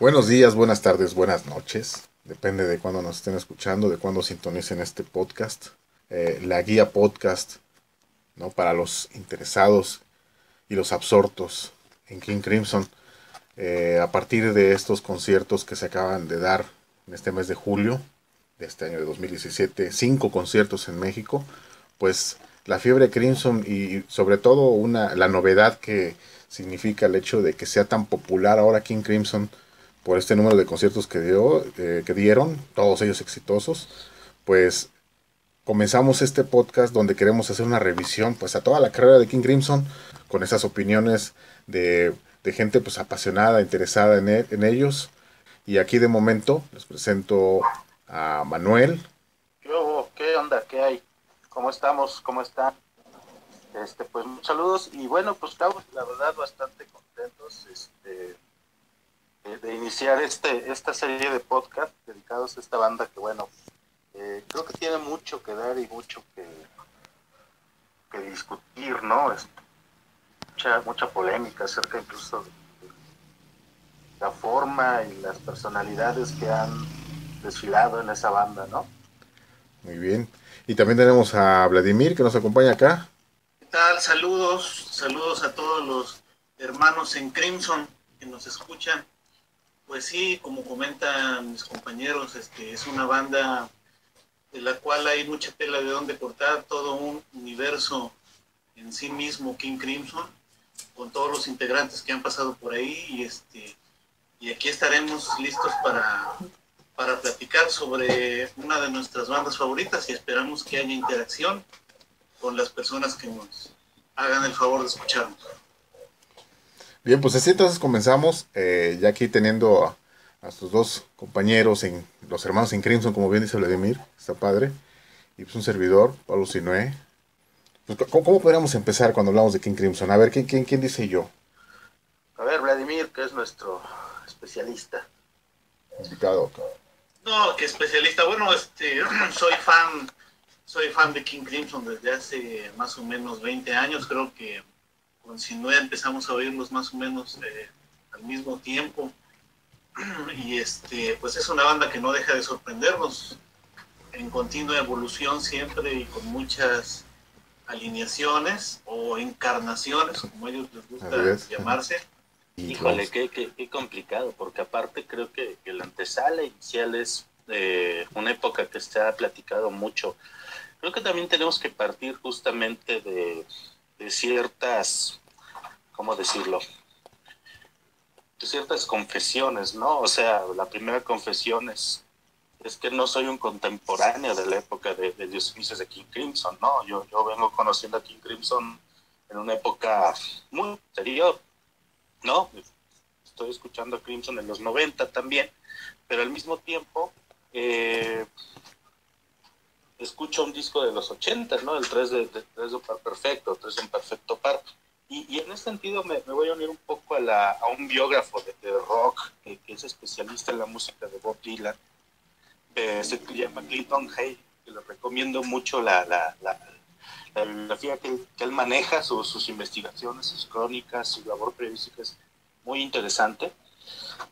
Buenos días, buenas tardes, buenas noches. Depende de cuándo nos estén escuchando, de cuándo sintonicen este podcast. La guía podcast, ¿no? Para los interesados y los absortos en King Crimson. A partir de estos conciertos que se acaban de dar en este mes de julio de este año de 2017, 5 conciertos en México, pues la fiebre Crimson y sobre todo la novedad que significa el hecho de que sea tan popular ahora King Crimson por este número de conciertos que dieron, todos ellos exitosos, pues comenzamos este podcast donde queremos hacer una revisión pues a toda la carrera de King Crimson con esas opiniones de gente pues apasionada, interesada en ellos. Y aquí de momento les presento a Manuel. ¿Qué hubo? ¿Qué onda? ¿Qué hay? ¿Cómo estamos? ¿Cómo están? Pues muchos saludos y bueno, pues estamos la verdad bastante contentos de iniciar esta serie de podcast dedicados a esta banda que bueno, creo que tiene mucho que dar y mucho que discutir, ¿no? Mucha polémica acerca incluso de la forma y las personalidades que han desfilado en esa banda, ¿no? Muy bien. Y también tenemos a Vladimir que nos acompaña acá. ¿Qué tal? Saludos a todos los hermanos en Crimson que nos escuchan. Pues sí, como comentan mis compañeros, es una banda de la cual hay mucha tela de donde cortar, todo un universo en sí mismo, King Crimson, con todos los integrantes que han pasado por ahí y aquí estaremos listos para platicar sobre una de nuestras bandas favoritas y esperamos que haya interacción con las personas que nos hagan el favor de escucharnos. Bien, pues así entonces comenzamos, ya aquí teniendo a sus dos compañeros, los hermanos en Crimson, como bien dice Vladimir, está padre, y pues un servidor, Pablo Sinué. Pues, ¿cómo podríamos empezar cuando hablamos de King Crimson? A ver, ¿quién dice yo? A ver, Vladimir, que es nuestro especialista. Invitado. No, que especialista. Bueno, soy fan de King Crimson desde hace más o menos 20 años. Creo que con Sinue empezamos a oírlos más o menos al mismo tiempo. Y pues es una banda que no deja de sorprendernos en continua evolución siempre y con muchas alineaciones o encarnaciones, como a ellos les gusta llamarse. Híjole, qué complicado, porque aparte creo que la antesala inicial es una época que se ha platicado mucho. Creo que también tenemos que partir justamente de ciertas, ¿cómo decirlo? De ciertas confesiones, ¿no? O sea, la primera confesión es que no soy un contemporáneo de la época de los inicios de King Crimson, ¿no? Yo vengo conociendo a King Crimson en una época muy anterior, ¿no? Estoy escuchando a Crimson en los 90 también, pero al mismo tiempo escucho un disco de los 80, ¿no? El 3 de Par Perfecto, 3 en Perfecto Par. Y en ese sentido me voy a unir un poco a un biógrafo de rock que es especialista en la música de Bob Dylan, se llama Clinton Hay, que le recomiendo mucho la bibliografía que él maneja, sus investigaciones, sus crónicas, su labor periodística es muy interesante.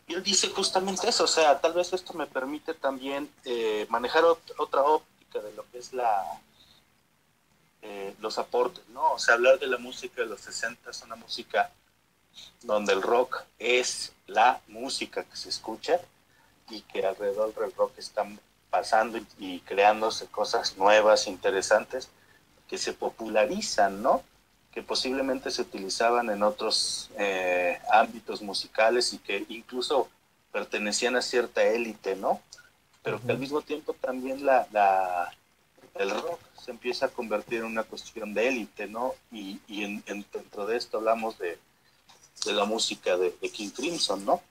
Y él dice justamente eso, o sea, tal vez esto me permite también manejar otra óptica de lo que es los aportes, ¿no? O sea, hablar de la música de los 60 es una música donde el rock es la música que se escucha y que alrededor del rock están pasando y creándose cosas nuevas, interesantes, que se popularizan, ¿no? Que posiblemente se utilizaban en otros ámbitos musicales y que incluso pertenecían a cierta élite, ¿no? Pero que al mismo tiempo también el rock se empieza a convertir en una cuestión de élite, ¿no? Y dentro de esto hablamos de la música de King Crimson, ¿no?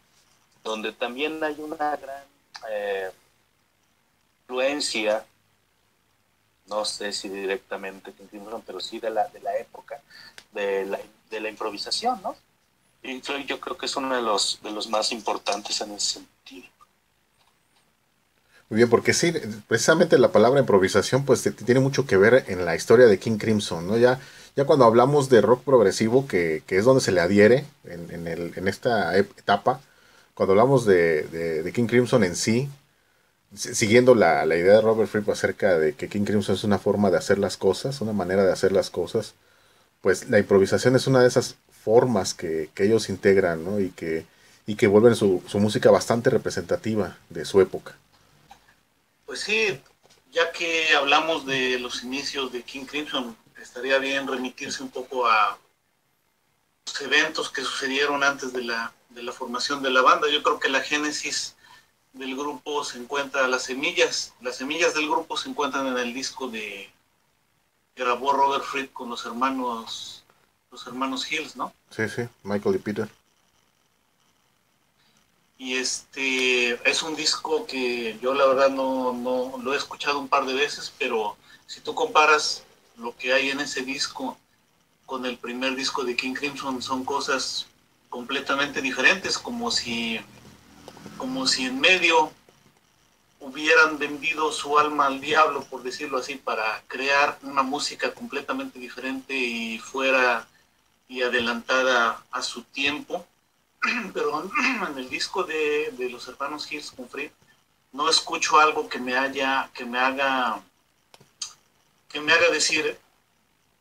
Donde también hay una gran influencia, no sé si directamente King Crimson, pero sí de la época, de la improvisación, ¿no? Y yo creo que es uno de los más importantes en ese sentido. Muy bien, porque sí, precisamente la palabra improvisación pues tiene mucho que ver en la historia de King Crimson, ¿no? Ya cuando hablamos de rock progresivo, que es donde se le adhiere en esta etapa, cuando hablamos de King Crimson en sí, siguiendo la idea de Robert Fripp acerca de que King Crimson es una forma de hacer las cosas, una manera de hacer las cosas, pues la improvisación es una de esas formas que ellos integran, ¿no? Y que vuelven su música bastante representativa de su época. Pues sí, ya que hablamos de los inicios de King Crimson, estaría bien remitirse un poco a los eventos que sucedieron antes de la formación de la banda. Yo creo que la génesis del grupo se encuentra, las semillas del grupo se encuentran en el disco que grabó Robert Fripp con los hermanos Hills, ¿no? Sí, sí, Michael y Peter. Y es un disco que yo la verdad no lo he escuchado un par de veces, pero si tú comparas lo que hay en ese disco con el primer disco de King Crimson, son cosas completamente diferentes, como si en medio hubieran vendido su alma al diablo, por decirlo así, para crear una música completamente diferente y fuera y adelantada a su tiempo. Pero en el disco de los hermanos Hills con Fripp no escucho algo que me haga decir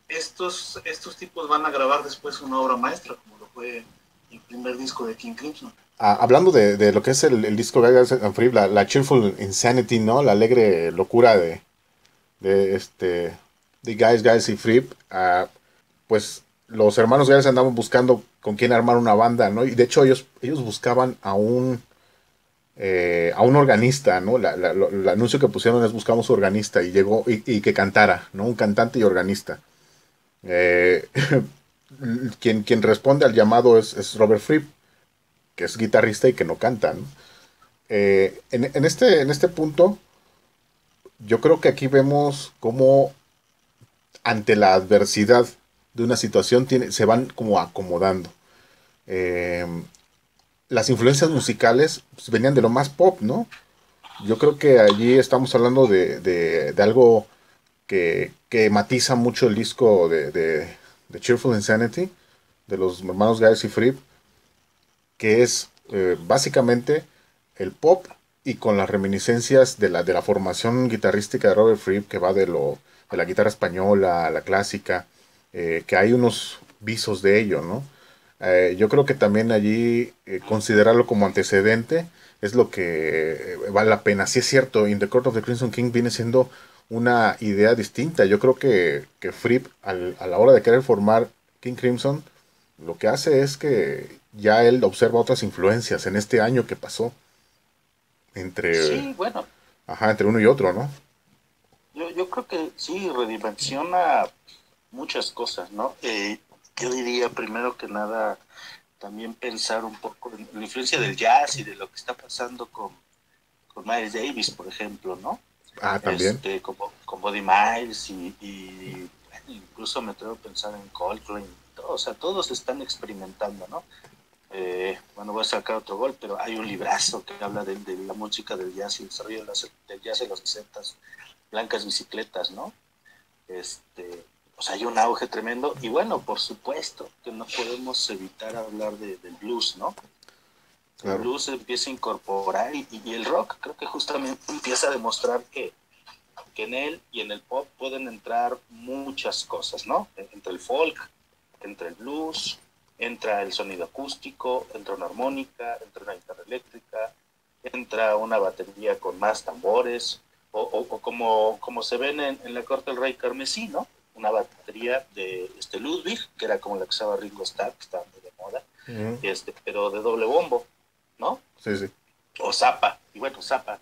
estos tipos van a grabar después una obra maestra, como lo fue el primer disco de King Crimson. Hablando de lo que es el disco de Guys and Fripp, la Cheerful Insanity, ¿no? La alegre locura de Guys y Fripp, pues los hermanos Gales andaban buscando con quién armar una banda, ¿no? Y de hecho ellos buscaban a un organista, ¿no? El anuncio que pusieron es buscamos un organista y llegó y que cantara, ¿no? Un cantante y organista. Eh, quien responde al llamado es Robert Fripp, que es guitarrista y que no canta, ¿no? En este punto, yo creo que aquí vemos cómo ante la adversidad de una situación se van como acomodando. Eh, las influencias musicales pues, venían de lo más pop, ¿no? Yo creo que allí estamos hablando de algo que matiza mucho el disco de Cheerful Insanity, de los hermanos Guys y Fripp, que es básicamente el pop y con las reminiscencias de la formación guitarrística de Robert Fripp, que va de la guitarra española a la clásica, que hay unos visos de ello, ¿no? Yo creo que también allí considerarlo como antecedente es lo que vale la pena. Sí es cierto, In the Court of the Crimson King viene siendo una idea distinta. Yo creo que Fripp a la hora de querer formar King Crimson, lo que hace es que ya él observa otras influencias en este año que pasó entre, Sí, bueno, entre uno y otro, ¿no? yo creo que sí redimensiona muchas cosas, ¿no? Yo diría primero que nada también pensar un poco en la influencia del jazz y de lo que está pasando con Miles Davis, por ejemplo, ¿no? También. Con Buddy Miles bueno, incluso me atrevo a pensar en Coltrane, o sea, todos están experimentando, ¿no? Bueno, voy a sacar otro gol, pero hay un librazo que habla de la música del jazz y el desarrollo del jazz en los 60s, Blancas Bicicletas, ¿no? O sea, hay un auge tremendo y bueno, por supuesto que no podemos evitar hablar del blues, ¿no? Claro. El blues se empieza a incorporar y el rock creo que justamente empieza a demostrar que en él y en el pop pueden entrar muchas cosas, ¿no? Entre el folk, entre el blues, entra el sonido acústico, entra una armónica, entra una guitarra eléctrica, entra una batería con más tambores, o como se ven en la corte del Rey Carmesí, ¿no? Una batería de Ludwig, que era como la que usaba Ringo Starr, que estaba muy de moda, pero de doble bombo, ¿no? Sí, sí. O Zappa, y bueno, Zappa,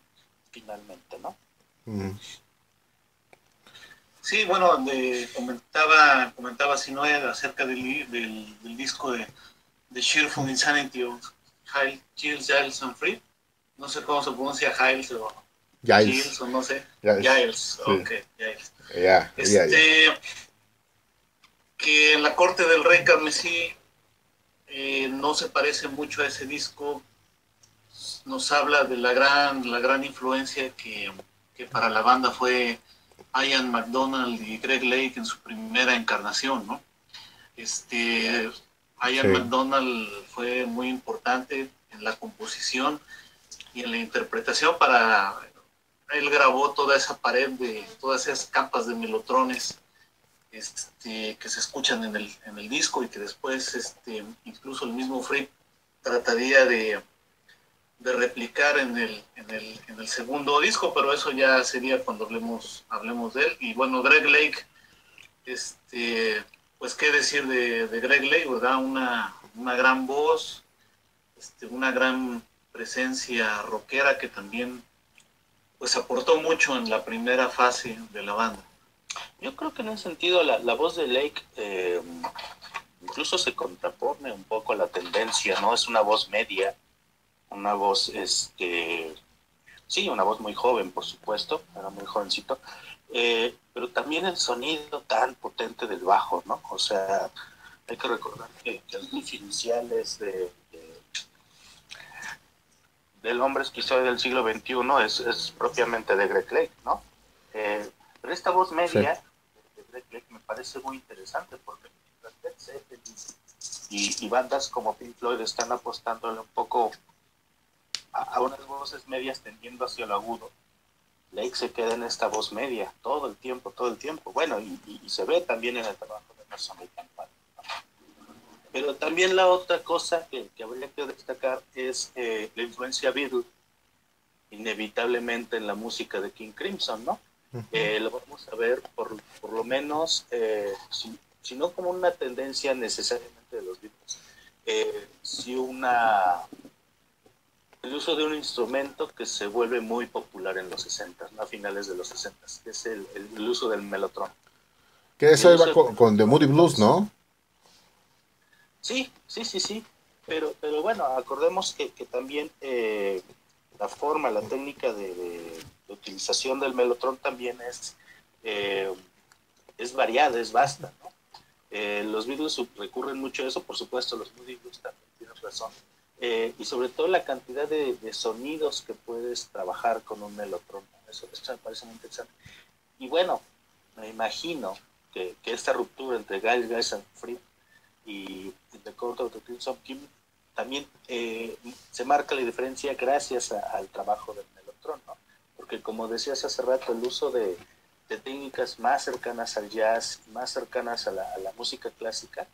finalmente, ¿no? Sí, bueno, comentaba Sinoe acerca del disco de Cheerful Insanity of Giles and Fripp. No sé cómo se pronuncia Giles o Giles o no sé. Giles, sí. Ok, Giles. Yeah. Que en la corte del Rey Carmesí no se parece mucho a ese disco. Nos habla de la gran influencia que para la banda fue Ian MacDonald y Greg Lake en su primera encarnación, ¿no? Ian MacDonald fue muy importante, en la composición y en la interpretación. Él grabó toda esa pared de todas esas capas de melotrones que se escuchan en el disco, y que después incluso el mismo Fripp trataría de replicar en el segundo disco, pero eso ya sería cuando hablemos de él. Y bueno, Greg Lake, pues qué decir de Greg Lake, ¿verdad? Una gran voz, una gran presencia rockera que también pues aportó mucho en la primera fase de la banda. Yo creo que en ese sentido la voz de Lake incluso se contrapone un poco a la tendencia, ¿no? Es una voz media, una voz, sí, una voz muy joven, por supuesto, era muy jovencito, pero también el sonido tan potente del bajo, ¿no? O sea, hay que recordar que los riffs iniciales del hombre esquizoide del siglo XXI es propiamente de Greg Lake, ¿no? Pero esta voz media de Greg Lake me parece muy interesante, porque Led Zeppelin y bandas como Pink Floyd están apostándole un poco a unas voces medias tendiendo hacia el agudo. Lake se queda en esta voz media todo el tiempo. Bueno, y se ve también en el trabajo de Emerson Lake and Palmer. Pero también la otra cosa que habría que destacar es la influencia Beatle, inevitablemente en la música de King Crimson, ¿no? Lo vamos a ver por lo menos, si no como una tendencia necesariamente de los Beatles, si el uso de un instrumento que se vuelve muy popular en los 60, ¿no? A finales de los 60, que es el uso del melotron. Que eso iba con The Moody Blues, ¿no? Sí. Pero bueno, acordemos que también la forma, la técnica de utilización del melotron también es variada, es vasta, ¿no? Los Beatles recurren mucho a eso, por supuesto, los Moody Blues también, tienes razón. Y sobre todo la cantidad de sonidos que puedes trabajar con un melotron, ¿no? Eso me parece muy interesante. Y bueno, me imagino que esta ruptura entre Giles and Fripp y The Court of the Crimson King también se marca la diferencia gracias al trabajo del melotron, ¿no? Porque como decías hace rato, el uso de técnicas más cercanas al jazz, más cercanas a la música clásica,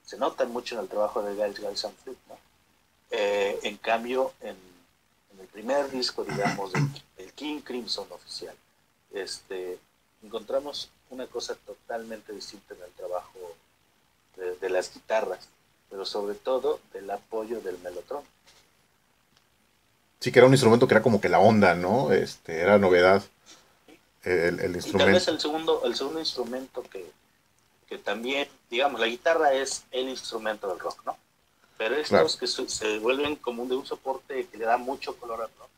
se notan mucho en el trabajo de Giles and Fripp, ¿no? En cambio, en el primer disco, digamos, del King Crimson oficial, encontramos una cosa totalmente distinta en el trabajo de las guitarras, pero sobre todo del apoyo del melotron. Sí, que era un instrumento que era como que la onda, ¿no? Era novedad el instrumento. Y tal vez el segundo instrumento que también, digamos, la guitarra es el instrumento del rock, ¿no? Pero estos que se vuelven como de un soporte que le da mucho color al rock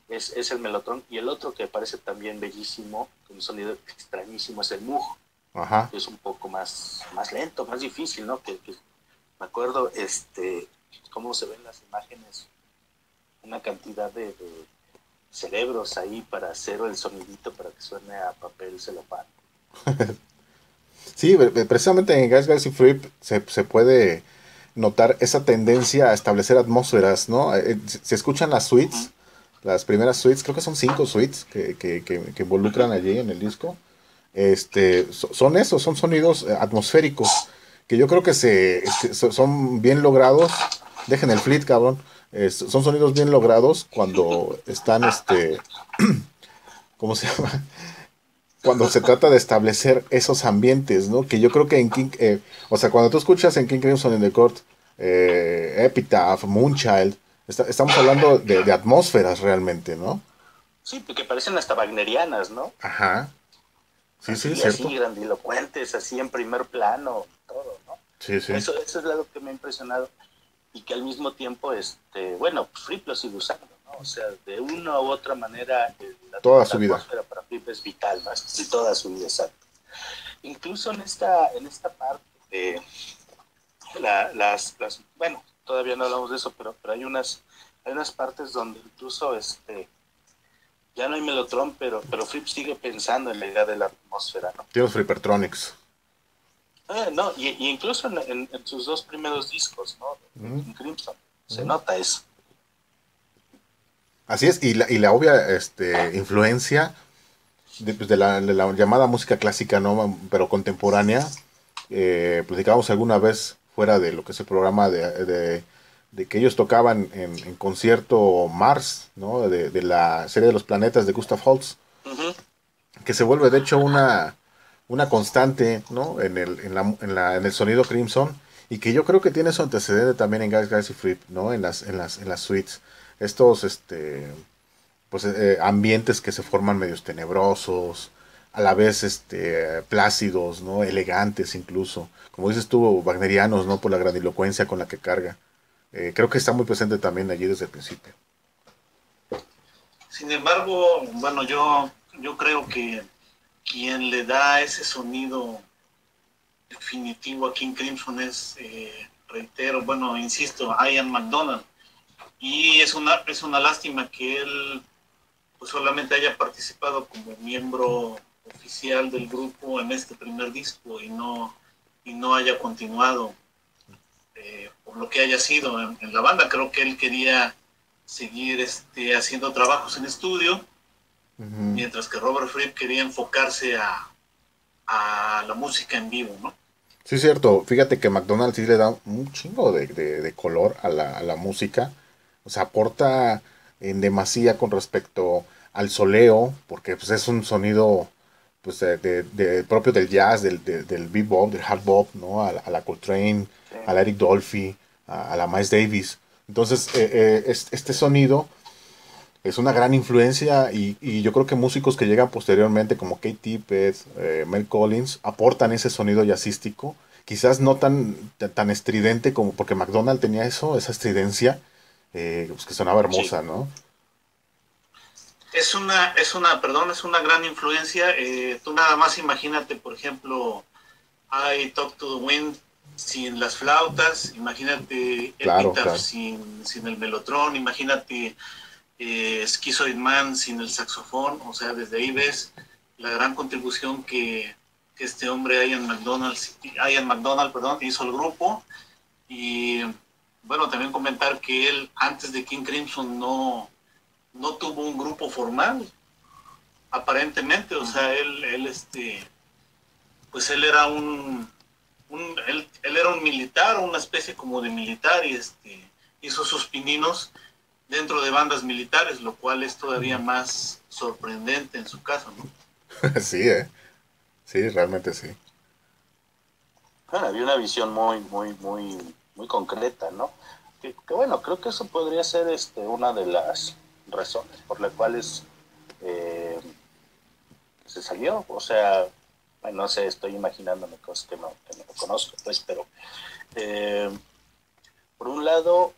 es el melotron. Y el otro que parece también bellísimo, con un sonido extrañísimo, es el Moog. Ajá. Que es un poco más lento, más difícil, ¿no? Que me acuerdo cómo se ven las imágenes, una cantidad de cerebros ahí para hacer el sonidito para que suene a papel celofán. Sí, precisamente en Giles y Fripp se puede notar esa tendencia a establecer atmósferas, ¿no? Se escuchan las suites, las primeras suites, creo que son 5 suites que involucran allí en el disco. Son sonidos atmosféricos que yo creo que son bien logrados. Dejen el flit, cabrón. Son sonidos bien logrados cuando están, ¿cómo se llama? Cuando se trata de establecer esos ambientes, ¿no? Que yo creo que en King, o sea, cuando tú escuchas en King Crimson in the Court, Epitaph, Moonchild, estamos hablando de atmósferas realmente, ¿no? Sí, porque parecen hasta wagnerianas, ¿no? Ajá. Sí, así, cierto. Así grandilocuentes, así en primer plano, todo, ¿no? Sí. Eso es algo que me ha impresionado y que al mismo tiempo, bueno, Fripp lo sigue usando, ¿no? O sea, de una u otra manera, toda su vida. Atmósfera para Fripp es vital, ¿no? Sí, toda su vida, exacto. Incluso en esta parte de bueno, todavía no hablamos de eso, pero hay unas partes donde incluso ya no hay melotron, pero Fripp sigue pensando en la idea de la atmósfera, ¿no? Tiene los Frippertronics. No, y incluso en sus 2 primeros discos, ¿no? En Crimson, se nota eso. Así es, y la obvia influencia pues, de la llamada música clásica, ¿no? Pero contemporánea. Platicábamos alguna vez fuera de lo que es el programa de que ellos tocaban en concierto Mars, ¿no? De la serie de los planetas de Gustav Holst, Ujú. que se vuelve de hecho una constante, ¿no? En el sonido Crimson, y que yo creo que tiene su antecedente también en Guys y Fripp, ¿no? En las suites. Estos, pues, ambientes que se forman medios tenebrosos, a la vez plácidos, ¿no? Elegantes incluso, como dices tú, wagnerianos, ¿no? Por la grandilocuencia con la que carga. Creo que está muy presente también allí desde el principio. Sin embargo, bueno, yo creo que quien le da ese sonido definitivo a King Crimson es, reitero, bueno, insisto, Ian McDonald. Y es una lástima que él pues solamente haya participado como miembro oficial del grupo en este primer disco y no haya continuado por lo que haya sido en la banda. Creo que él quería seguir haciendo trabajos en estudio, Ujú. mientras que Robert Fripp quería enfocarse a la música en vivo, ¿no? Sí, es cierto. Fíjate que McDonald's sí le da un chingo de color a la música. O sea, aporta en demasía con respecto al soleo, porque pues, es un sonido pues, propio del jazz, del bebop, del hard bop, ¿no? A la Coltrane, Sí. a la Eric Dolphy, a la Miles Davis. Entonces, este sonido es una gran influencia y yo creo que músicos que llegan posteriormente como Kate Tippett, Mel Collins, aportan ese sonido jazzístico, quizás no tan estridente como porque McDonald tenía esa estridencia, pues que sonaba Sí. hermosa, ¿no? Perdón, es una gran influencia. Tú nada más imagínate, por ejemplo, I Talk to the Wind sin las flautas, imagínate Claro, Epitaph claro. sin el melotrón, imagínate Schizoid Man sin el saxofón, o sea, desde ahí ves la gran contribución que este hombre, Ian McDonald, perdón, hizo al grupo. Y bueno, también comentar que él, antes de King Crimson, no tuvo un grupo formal, aparentemente, o sea, pues él era él era un militar, una especie como de militar, y hizo sus pininos dentro de bandas militares, lo cual es todavía más sorprendente en su caso, ¿no? Sí, sí, realmente sí. Bueno, había una visión muy concreta, ¿no? Que bueno, creo que eso podría ser una de las razones por las cuales eh, se salió. O sea, bueno, no sé, estoy imaginándome cosas que no conozco, pues, pero eh, por un lado,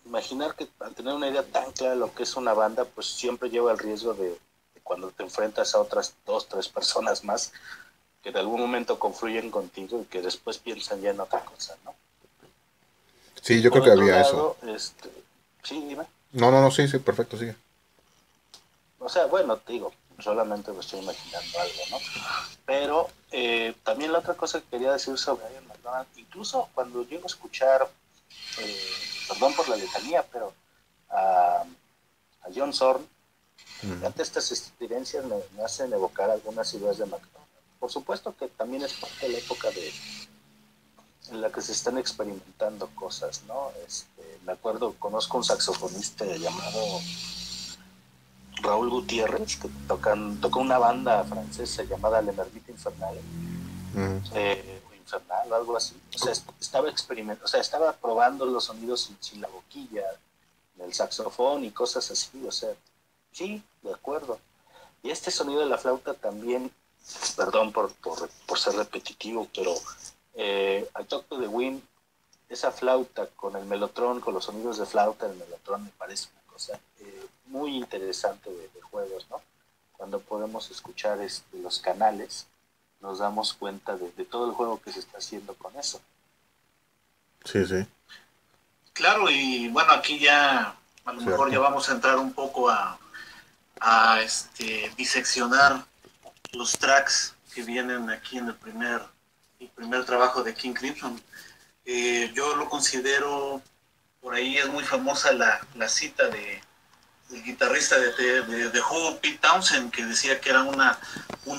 imaginar que al tener una idea tan clara de lo que es una banda, pues siempre lleva el riesgo de cuando te enfrentas a otras dos, tres personas más que en algún momento confluyen contigo y que después piensan ya en otra cosa, ¿no? Sí, Y yo por creo que otro había eso. lado, sí, dime. No, no, no, sí, sí, perfecto, sigue. O sea, bueno, te digo, solamente me estoy imaginando algo, ¿no? Pero también la otra cosa que quería decir sobre Ian McDonald, incluso cuando llego a escuchar, perdón por la letanía, pero a John Zorn, Ujú. fíjate, estas experiencias me hacen evocar algunas ideas de McDonald. Por supuesto que también es parte de la época en la que se están experimentando cosas, ¿no? Me acuerdo, conozco un saxofonista llamado Raúl Gutiérrez, que toca una banda francesa llamada Le Mermite Infernale, Ujú. o Infernal o algo así. O sea, estaba experimentando, o sea, estaba probando los sonidos sin la boquilla, el saxofón y cosas así, o sea, sí, de acuerdo. Y este sonido de la flauta también, perdón por ser repetitivo, pero I Talk to the Wind, esa flauta con el melotrón, con los sonidos de flauta del melotrón, me parece una cosa muy interesante de juegos, ¿no? Cuando podemos escuchar los canales, nos damos cuenta de todo el juego que se está haciendo con eso. Sí, sí, Claro, y bueno, aquí ya a lo mejor ya cierto. vamos a entrar un poco a diseccionar los tracks que vienen aquí en el primer trabajo de King Crimson. Yo lo considero, por ahí es muy famosa la cita el guitarrista de Who, Pete Townshend, que decía que era una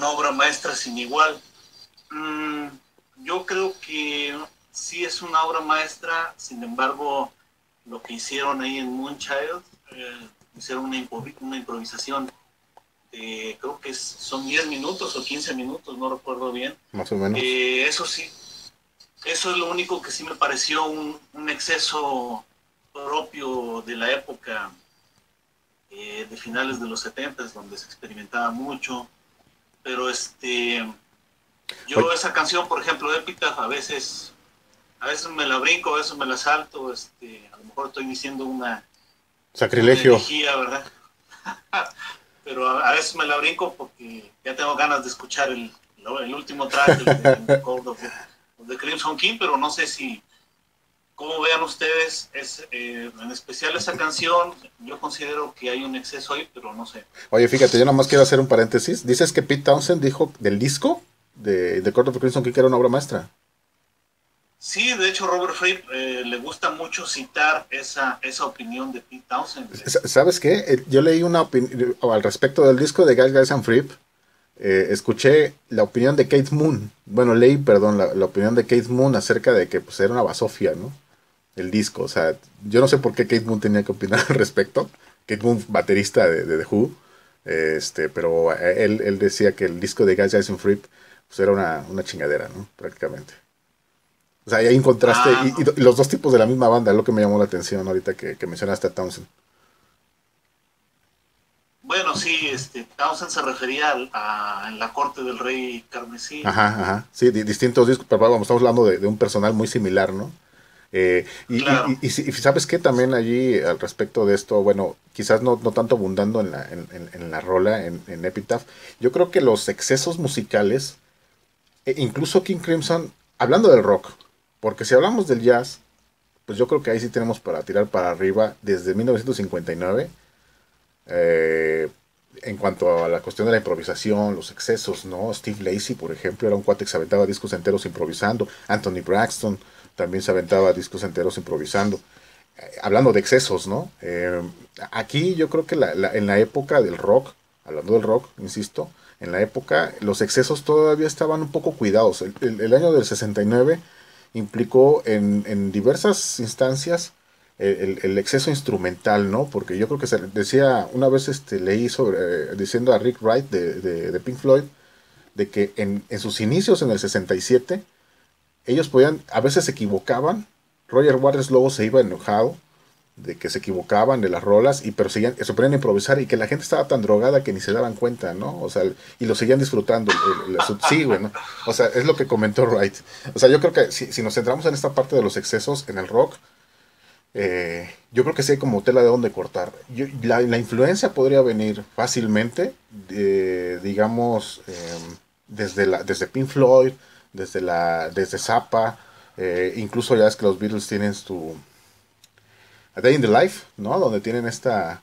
obra maestra sin igual. Yo creo que sí es una obra maestra, sin embargo, lo que hicieron ahí en Moonchild, hicieron una improvisación, creo que son 10 minutos o 15 minutos, no recuerdo bien. Más o menos. Eso sí, eso es lo único que sí me pareció un exceso propio de la época de finales de los 70, donde se experimentaba mucho, pero yo Oye, esa canción, por ejemplo, Epitaph, a veces me la brinco, a veces me la salto, a lo mejor estoy diciendo una sacrilegio. herejía, ¿verdad? Pero a veces me la brinco porque ya tengo ganas de escuchar el último track, el de Call of the Crimson King, pero no sé si, como vean ustedes, en especial esa canción, yo considero que hay un exceso ahí, pero no sé. Oye, fíjate, yo nada más quiero hacer un paréntesis. Dices que Pete Townshend dijo del disco de Court of Crimson King que era una obra maestra. Sí, de hecho Robert Fripp le gusta mucho citar esa opinión de Pete Townshend. ¿Sabes qué? Yo leí una opinión al respecto del disco de Guys, Guys and Fripp. Escuché la opinión de Kate Moon. Bueno, leí, perdón, la opinión de Kate Moon acerca de que pues, era una basofia, ¿no? El disco. O sea, yo no sé por qué Kate Moon tenía que opinar al respecto. Kate Moon, baterista de The Who. Pero él decía que el disco de Guys, Guys and Fripp pues, era una chingadera, ¿no? Prácticamente. O sea, y ahí encontraste, y los dos tipos de la misma banda, es lo que me llamó la atención ahorita que mencionaste a Townsend. Bueno, sí, Townsend se refería en la corte del rey carmesí. Ajá, ajá. Sí, distintos discos, pero vamos, estamos hablando de un personal muy similar, ¿no? Claro. Y sabes que también allí al respecto de esto, bueno, quizás no tanto abundando en la rola, en Epitaph, yo creo que los excesos musicales, incluso King Crimson, hablando del rock, porque si hablamos del jazz, pues yo creo que ahí sí tenemos para tirar para arriba desde 1959, eh, en cuanto a la cuestión de la improvisación, los excesos, ¿no? Steve Lacy, por ejemplo, era un cuate que se aventaba discos enteros improvisando. Anthony Braxton también se aventaba discos enteros improvisando. Hablando de excesos, ¿no? Aquí yo creo que en la época del rock, hablando del rock, insisto, en la época los excesos todavía estaban un poco cuidados. El año del 69 implicó en diversas instancias el exceso instrumental, ¿no? Porque yo creo que se decía, una vez leí diciendo a Rick Wright de Pink Floyd, de que en sus inicios en el 67, ellos podían, a veces se equivocaban, Roger Waters luego se iba enojado, de que se equivocaban de las rolas, pero se ponían a improvisar y que la gente estaba tan drogada que ni se daban cuenta, ¿no? O sea, y lo seguían disfrutando. Sí, güey, ¿no? O sea, es lo que comentó Wright. O sea, yo creo que si nos centramos en esta parte de los excesos en el rock, yo creo que sí hay como tela de donde cortar. La influencia podría venir fácilmente, digamos, desde Pink Floyd, desde Zappa, incluso ya es que los Beatles tienen su A Day in the Life, ¿no? Donde tienen esta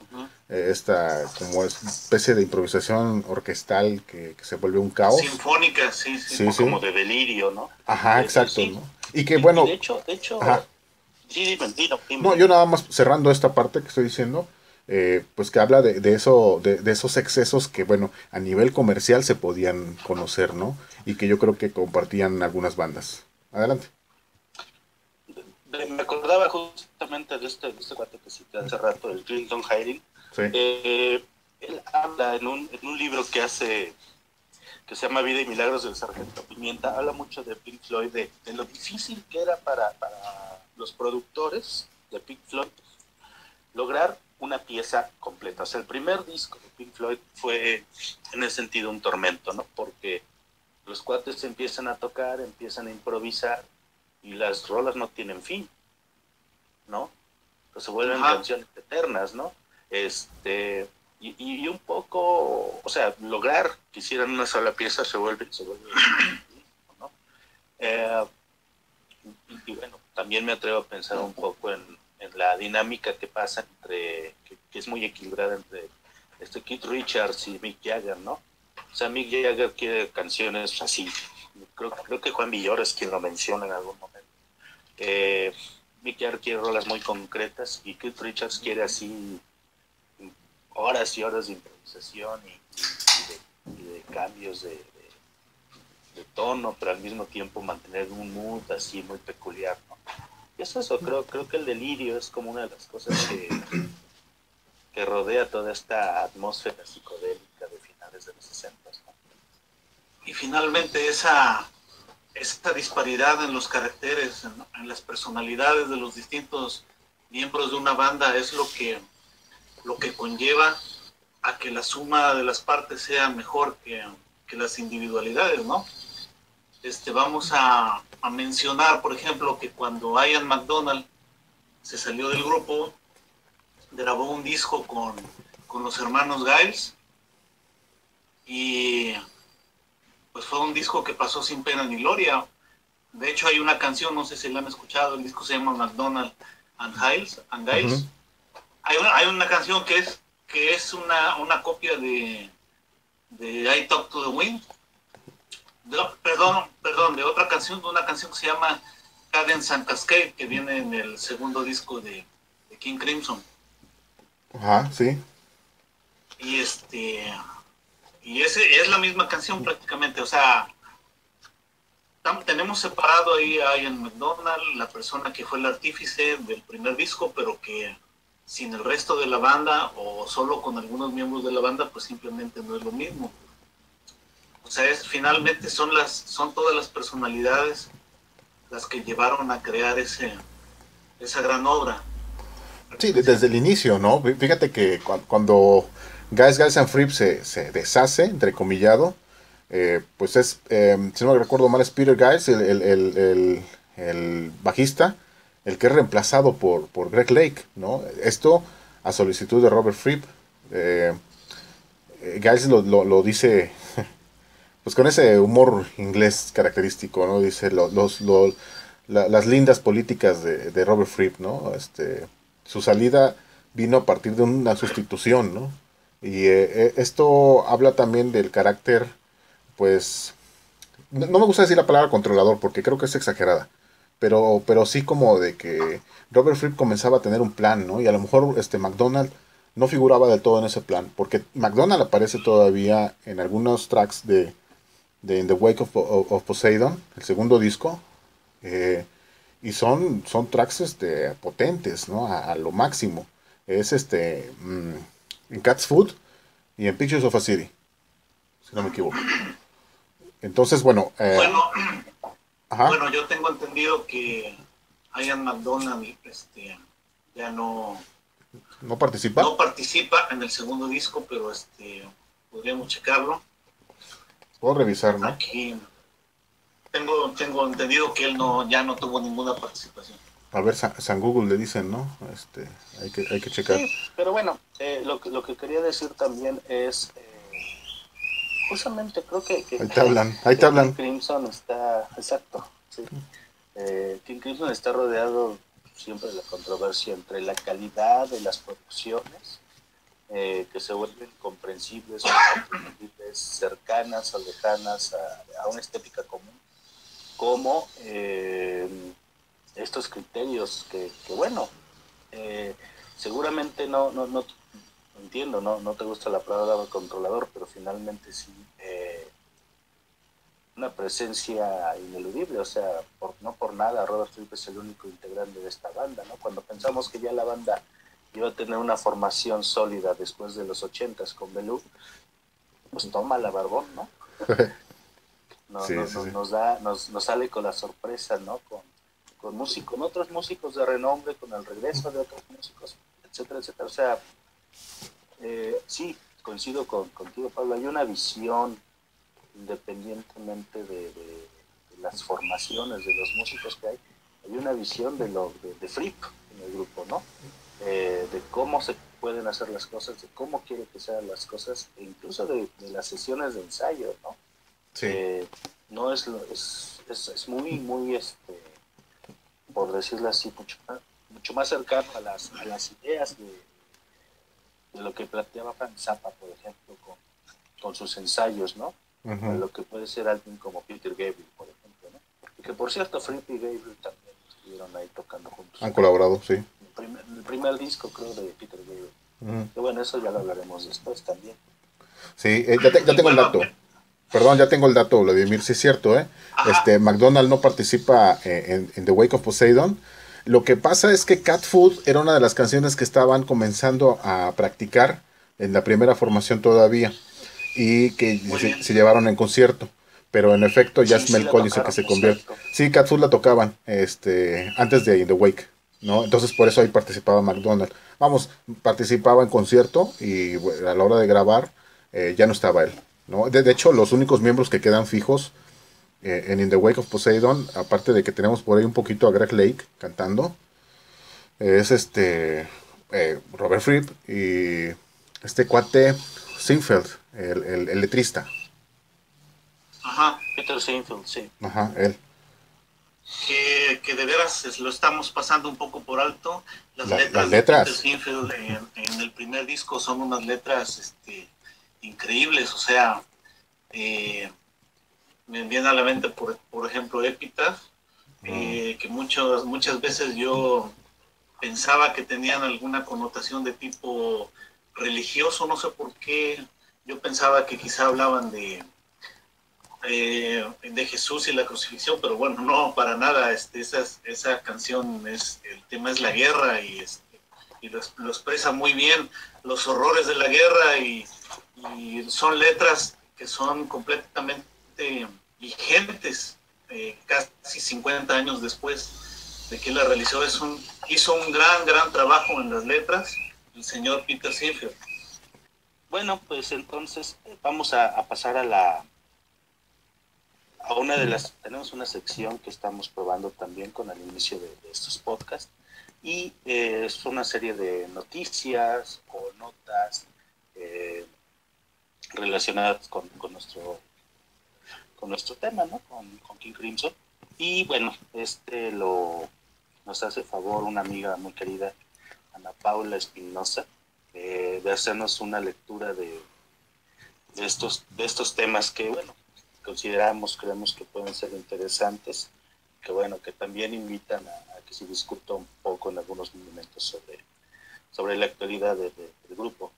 como especie de improvisación orquestal que se vuelve un caos. Sinfónica, sí. Sí, sí. Como de delirio, ¿no? Ajá, exacto, Sí. ¿no? Y que bueno. De hecho, ajá. sí, dime. No, yo nada más cerrando esta parte que estoy diciendo, pues que habla de esos excesos que, bueno, a nivel comercial se podían conocer, ¿no? Y que yo creo que compartían algunas bandas. Adelante. Me acordaba justamente de este cuate que cité hace rato, el Clinton Hiding. Sí. Él habla en un libro que hace, que se llama Vida y Milagros del Sargento Pimienta, habla mucho de Pink Floyd, de lo difícil que era para los productores de Pink Floyd lograr una pieza completa. O sea, el primer disco de Pink Floyd fue en ese sentido un tormento, ¿no? Porque los cuates empiezan a tocar, empiezan a improvisar y las rolas no tienen fin, ¿no? Pues se vuelven canciones eternas, ¿no? Y un poco, o sea, lograr que hicieran una sola pieza se vuelve ¿no? Y bueno, también me atrevo a pensar un poco en la dinámica que pasa que es muy equilibrada entre Keith Richards y Mick Jagger, ¿no? O sea, Mick Jagger quiere canciones así. Creo que Juan Villoro es quien lo menciona en algún momento. Mick Jagger quiere rolas muy concretas y Keith Richards quiere así horas y horas de improvisación y de cambios de tono, pero al mismo tiempo mantener un mood así muy peculiar, ¿no? Y eso, creo que el delirio es como una de las cosas que rodea toda esta atmósfera psicodélica de finales de los 60, ¿no? Y finalmente esa disparidad en los caracteres, en las personalidades de los distintos miembros de una banda es lo que conlleva a que la suma de las partes sea mejor que las individualidades, ¿no? Vamos a mencionar, por ejemplo, que cuando Ian McDonald se salió del grupo, grabó un disco con los hermanos Giles y pues fue un disco que pasó sin pena ni gloria. De hecho hay una canción, no sé si la han escuchado, el disco se llama McDonald and Giles. Uh-huh. Hay una canción que es una copia de I Talk to the Wind. Perdón, de otra canción, de una canción que se llama Cadence and Cascade, que viene en el segundo disco de King Crimson. Ajá, sí. Y ese es la misma canción prácticamente, o sea, tenemos separado ahí a Ian McDonald, la persona que fue el artífice del primer disco, pero que sin el resto de la banda o solo con algunos miembros de la banda, pues simplemente no es lo mismo. O sea, finalmente son todas las personalidades las que llevaron a crear esa gran obra. Sí, desde el inicio, ¿no? Fíjate que cuando Guys and Fripp se deshace, entrecomillado, pues si no me recuerdo mal, es Peter Giles, el bajista, el que es reemplazado por Greg Lake, ¿no? Esto a solicitud de Robert Fripp. Giles lo dice pues con ese humor inglés característico, ¿no? Dice las lindas políticas de Robert Fripp, ¿no? Su salida vino a partir de una sustitución, ¿no? Y esto habla también del carácter, pues, no me gusta decir la palabra controlador porque creo que es exagerada, pero sí como de que Robert Fripp comenzaba a tener un plan, ¿no? Y a lo mejor McDonald no figuraba del todo en ese plan, porque McDonald aparece todavía en algunos tracks de In the Wake of Poseidon, el segundo disco, y son tracks potentes, ¿no? A lo máximo. Es en Cat's Food y en Pictures of a City, si no me equivoco. Entonces, bueno. Bueno, yo tengo entendido que Ian McDonald ya no participa. No participa en el segundo disco, pero podríamos checarlo. Puedo revisar, ¿no? Aquí tengo entendido que él ya no tuvo ninguna participación. A ver, San Google le dicen, ¿no? Hay que checar. Sí, pero bueno, lo que quería decir también es, justamente creo que ahí te hablan. King Crimson está, exacto, sí. King Crimson está rodeado siempre de la controversia entre la calidad de las producciones, que se vuelven comprensibles, cercanas o lejanas a una estética común, como estos criterios que bueno, seguramente no entiendo, no te gusta la palabra controlador, pero finalmente sí, una presencia ineludible, o sea, no por nada Robert Fripp es el único integrante de esta banda, ¿no? Cuando pensamos que ya la banda iba a tener una formación sólida después de los 80s con Belú, pues toma la barbón, ¿no? Sí. Nos sale con la sorpresa, ¿no? Con otros músicos de renombre, con el regreso de otros músicos, etcétera, etcétera. O sea, sí, coincido contigo, Pablo, hay una visión, independientemente de las formaciones de los músicos que hay una visión de Fripp en el grupo, ¿no? De cómo se pueden hacer las cosas, de cómo quiere que sean las cosas, e incluso de las sesiones de ensayo, ¿no? Sí. No es muy, muy, por decirlo así, mucho más cercano a las ideas de lo que planteaba Frank Zappa, por ejemplo, con sus ensayos, ¿no? Uh-huh. A lo que puede ser alguien como Peter Gabriel, por ejemplo, ¿no? Y que, por cierto, Fripp y Gabriel también estuvieron ahí tocando juntos. Han colaborado, sí. El primer disco, creo, de Peter Gabriel. Que bueno, eso ya lo hablaremos después también. Sí, ya tengo el dato. Perdón, ya tengo el dato, Vladimir. Sí, es cierto, ¿eh? Ajá, McDonald no participa en The Wake of Poseidon. Lo que pasa es que Cat Food era una de las canciones que estaban comenzando a practicar en la primera formación todavía y que muy bien. se llevaron en concierto. Pero en efecto ya Sí, es sí Mel la Collins el que tocaron, se es convierte. cierto. Sí, Cat Food la tocaban antes de In The Wake, ¿no? Entonces por eso ahí participaba McDonald. Vamos, participaba en concierto y bueno, a la hora de grabar ya no estaba él, ¿no? De hecho, los únicos miembros que quedan fijos en In the Wake of Poseidon, aparte de que tenemos por ahí un poquito a Greg Lake cantando, es Robert Fripp y este cuate Sinfeld, el letrista. Ajá, Peter Seinfeld, sí. Ajá, él. que de veras lo estamos pasando un poco por alto. Las Las letras de Peter letras. Sinfield en el primer disco son unas letras increíbles, o sea, eh, me viene a la mente, por ejemplo, Epitaph, que muchas veces yo pensaba que tenían alguna connotación de tipo religioso, no sé por qué. Yo pensaba que quizá hablaban de Jesús y la crucifixión, pero bueno, no, para nada. Esa canción, el tema es la guerra y lo expresa muy bien, los horrores de la guerra y son letras que son completamente vigentes casi 50 años después de que la realizó. Hizo un gran trabajo en las letras el señor Peter Sinfield. Bueno, pues entonces vamos a pasar a una de las, tenemos una sección que estamos probando también con el inicio de estos podcasts y es una serie de noticias o notas eh, relacionadas con nuestro tema, ¿no? Con King Crimson. Y bueno, nos hace favor una amiga muy querida, Ana Paula Espinosa, de hacernos una lectura de estos temas que, bueno, creemos que pueden ser interesantes, que bueno, que también invitan a que se discuta un poco en algunos momentos sobre la actualidad del grupo.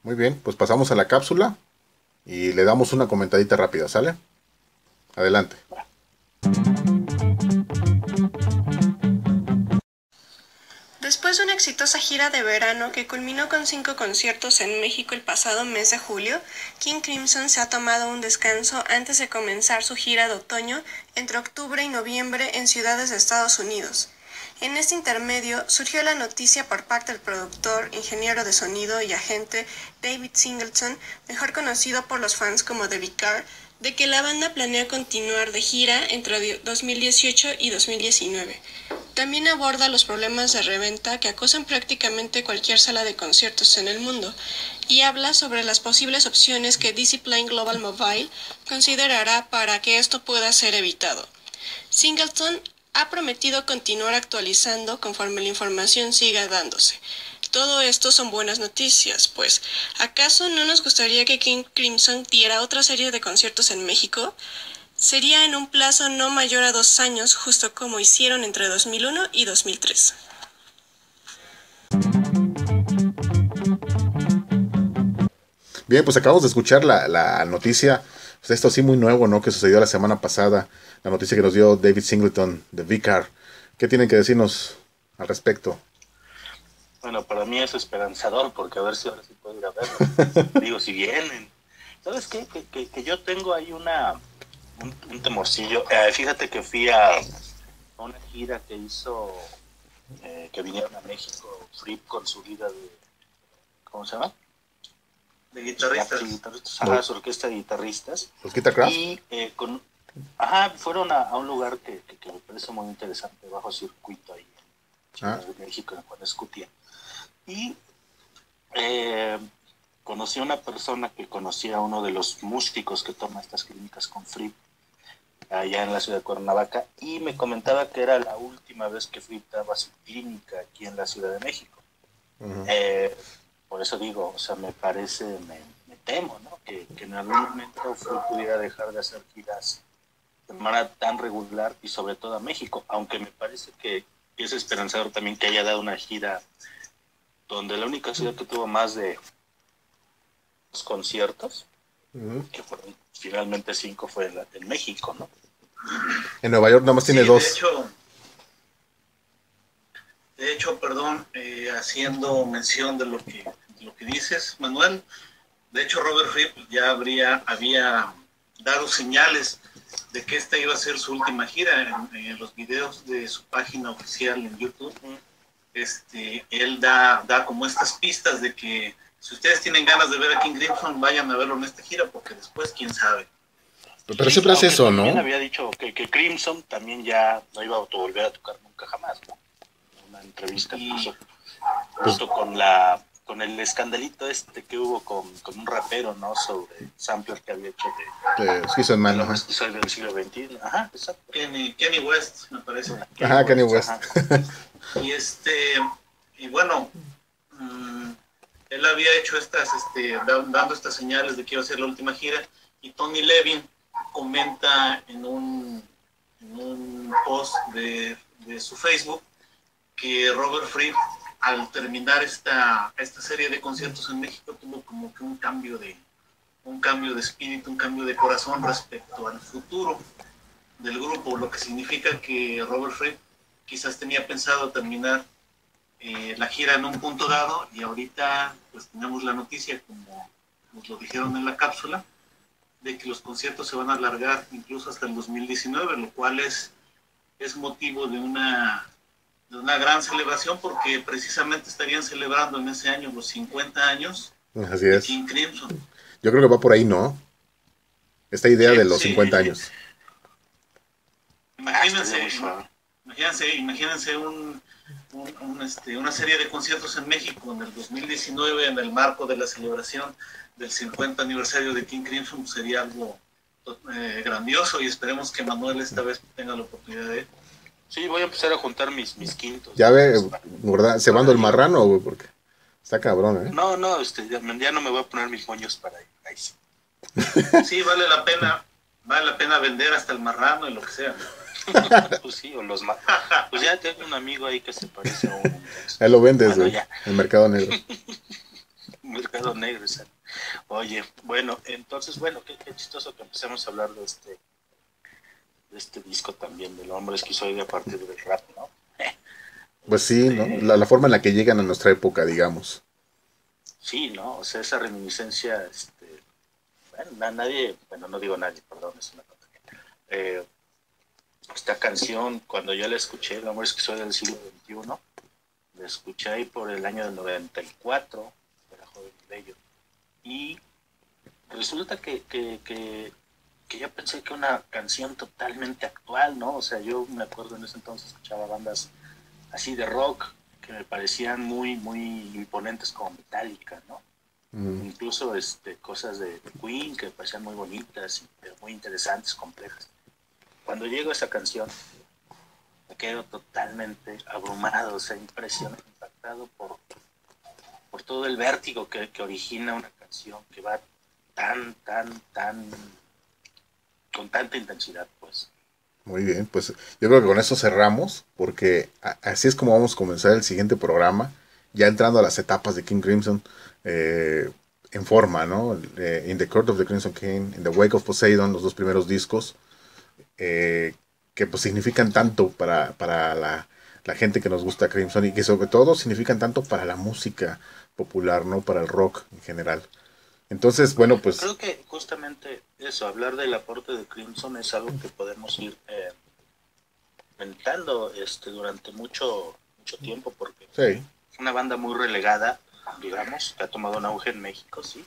Muy bien, pues pasamos a la cápsula y le damos una comentadita rápida, ¿sale? Adelante. Después de una exitosa gira de verano que culminó con 5 conciertos en México el pasado mes de julio, King Crimson se ha tomado un descanso antes de comenzar su gira de otoño entre octubre y noviembre en ciudades de Estados Unidos. En este intermedio surgió la noticia por parte del productor, ingeniero de sonido y agente David Singleton, mejor conocido por los fans como The Vicar, de que la banda planea continuar de gira entre 2018 y 2019. También aborda los problemas de reventa que acosan prácticamente cualquier sala de conciertos en el mundo y habla sobre las posibles opciones que Discipline Global Mobile considerará para que esto pueda ser evitado. Singleton ha prometido continuar actualizando conforme la información siga dándose. Todo esto son buenas noticias, pues, ¿acaso no nos gustaría que King Crimson diera otra serie de conciertos en México? Sería en un plazo no mayor a 2 años, justo como hicieron entre 2001 y 2003. Bien, pues acabamos de escuchar la noticia, pues esto sí muy nuevo, ¿no? Que sucedió la semana pasada, la noticia que nos dio David Singleton de Vicar. ¿Qué tienen que decirnos al respecto? Bueno, para mí es esperanzador porque a ver si ahora sí puedo ir a verlos. Digo, si vienen. ¿Sabes qué? Que yo tengo ahí un temorcillo. Fíjate que fui a una gira que hizo, que vinieron a México, Fripp con su gira de, ¿cómo se llama? De guitarristas. Su orquesta de guitarristas. ¿Los Guitarcraft? Y fueron a un lugar que me parece muy interesante, bajo circuito ahí en Ciudad de México, en Juan Escutia. Y conocí a una persona que conocía a uno de los músicos que toma estas clínicas con Fripp allá en la ciudad de Cuernavaca y me comentaba que era la última vez que Fripp daba su clínica aquí en la Ciudad de México. Uh-huh. Por eso digo, o sea, me temo, ¿no? Que en algún momento Fripp pudiera dejar de hacer giras de manera tan regular y sobre todo a México, aunque me parece que es esperanzador también que haya dado una gira donde la única ciudad que tuvo más de dos conciertos, que fueron finalmente 5, fue en México, ¿no? En Nueva York nada más tiene 2. De hecho, perdón, haciendo mención de lo que dices, Manuel, de hecho Robert Fripp ya había dado señales de que esta iba a ser su última gira en los videos de su página oficial en YouTube. Él da como estas pistas de que si ustedes tienen ganas de ver a King Crimson, vayan a verlo en esta gira, porque después quién sabe. Pero siempre hace eso, ¿no? También había dicho que Crimson también ya no iba a volver a tocar nunca jamás, ¿no? Una entrevista justo con el escandalito que hubo con un rapero, ¿no? Sobre sampler que había hecho de Schizo Man, del siglo XXI. Ajá, exacto. Kenny West, me parece. Kenny West. Y bueno, él había hecho dando estas señales de que iba a ser la última gira, y Tony Levin comenta en un post de su Facebook que Robert Fripp, al terminar esta serie de conciertos en México, tuvo como que un cambio de espíritu, un cambio de corazón respecto al futuro del grupo, lo que significa que Robert Fripp quizás tenía pensado terminar la gira en un punto dado, y ahorita pues tenemos la noticia, como nos lo dijeron en la cápsula, de que los conciertos se van a alargar incluso hasta el 2019, lo cual es motivo de una gran celebración, porque precisamente estarían celebrando en ese año los 50 años de King Crimson. Yo creo que va por ahí, ¿no? Esta idea de los 50 años. Imagínense una serie de conciertos en México en el 2019, en el marco de la celebración del 50 aniversario de King Crimson. Sería algo grandioso, y esperemos que Manuel esta vez tenga la oportunidad de... Sí, voy a empezar a juntar mis quintos. Ya ve, ¿verdad? Cebando el marrano, güey, porque está cabrón, ¿eh? No, ya no me voy a poner mis moños para ahí. Sí. Sí, vale la pena vender hasta el marrano y lo que sea. Pues sí, o los pues ya tengo un amigo ahí que se parece a uno. Ahí lo vendes, güey, en Mercado Negro. Mercado Negro, exacto. Oye, bueno, entonces, qué chistoso que empecemos a hablar de este disco también, del hombre esquizoide a partir del rap, ¿no? Pues sí, ¿no? La forma en la que llegan a nuestra época, digamos. Sí, ¿no? O sea, esa reminiscencia, nadie, no digo nadie, perdón, es una cosa que... esta canción, cuando yo la escuché, El hombre esquizoide del siglo XXI, la escuché ahí por el año del 94, era joven y bello, y resulta que yo pensé que una canción totalmente actual, ¿no? O sea, yo me acuerdo en ese entonces escuchaba bandas así de rock que me parecían muy, muy imponentes, como Metallica, ¿no? Incluso cosas de Queen que me parecían muy bonitas, pero muy interesantes, complejas. Cuando llego a esa canción, me quedo totalmente abrumado, o sea, impresionado, impactado por todo el vértigo que origina una canción que va tan con tanta intensidad, pues. Muy bien, pues yo creo que con eso cerramos, porque así es como vamos a comenzar el siguiente programa, ya entrando a las etapas de King Crimson en forma, ¿no? In the Court of the Crimson King, In the Wake of Poseidon, los 2 primeros discos, que pues significan tanto para la gente que nos gusta Crimson, y que sobre todo significan tanto para la música popular, ¿no? Para el rock en general. Entonces, bueno, pues... Creo que justamente eso, hablar del aporte de Crimson es algo que podemos ir comentando durante mucho tiempo, porque sí, es una banda muy relegada, digamos, que ha tomado un auge en México, sí,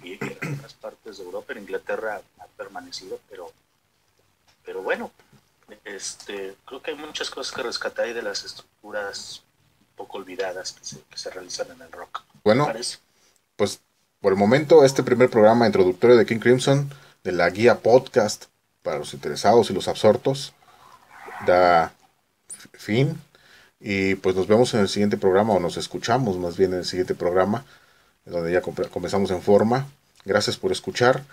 y en otras partes de Europa. En Inglaterra ha permanecido, pero bueno, creo que hay muchas cosas que rescatar ahí de las estructuras un poco olvidadas que se realizan en el rock. Bueno, pues por el momento este primer programa introductorio de King Crimson, de la guía podcast para los interesados y los absortos, da fin, y pues nos vemos en el siguiente programa, o nos escuchamos más bien en el siguiente programa, donde ya comenzamos en forma. Gracias por escuchar.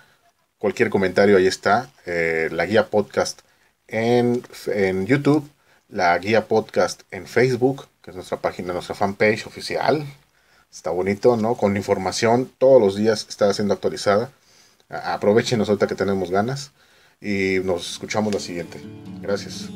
Cualquier comentario, ahí está, la guía podcast en YouTube, la guía podcast en Facebook, que es nuestra página, nuestra fanpage oficial, Está bonito, ¿no? Con información, todos los días está siendo actualizada. Aprovechen ahorita que tenemos ganas y nos escuchamos la siguiente. Gracias.